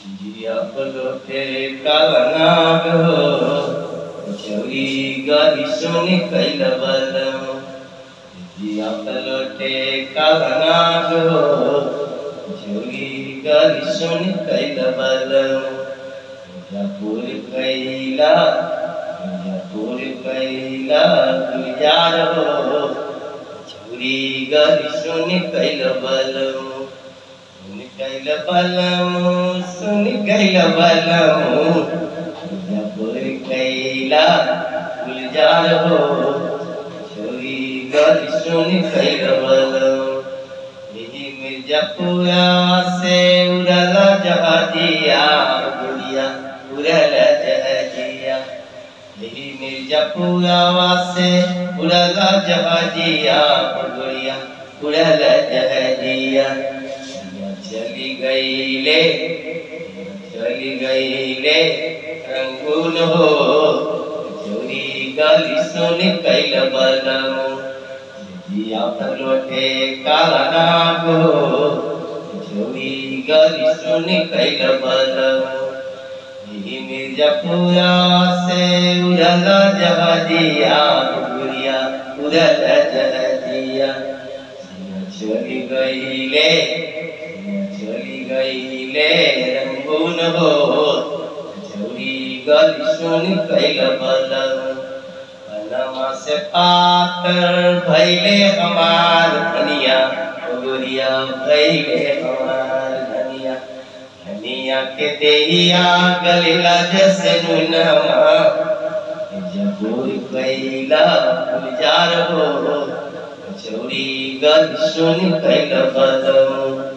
जिया पलोटे कावनाग हो चौरी गाली सुनी कैल बलम जिया पलोटे कावनाग हो चौरी गाली सुनी कैल बलम मिर्जापुर कैला गुलजार हो चौरी गाली सुनी कैल बलम सुन कैल बलम मिर्जापुर कैला गुलजार हो चौरी गाली सुन कैल बलम यही मिर्जापुरा से उड़ला जहाजिया गुड़िया उड़ला जहाजिया यही मिर्जापुरा से उड़ला जहाजिया गुड़िया उड़ला जहाजिया चली गई ले रंगून हो चौरी गाली सुन कैल बलम जिया पलोटे काला नाग हो चौरी गाली सुन कैल बलम यही मिर्जापुरा से उड़ला जहाजिया गुड़िया उड़ला जहाजिया चली गई ले रंगून हो चौरी गाली सुन कैल बलम पनमा से पाकर भैले हमार धनिया गोरिया भैले हमार धनिया धनिया के देहिया गलिला जैसे नुनमा मिर्जापुर कैला गुलजार हो चौरी गाली सुन कैल बलम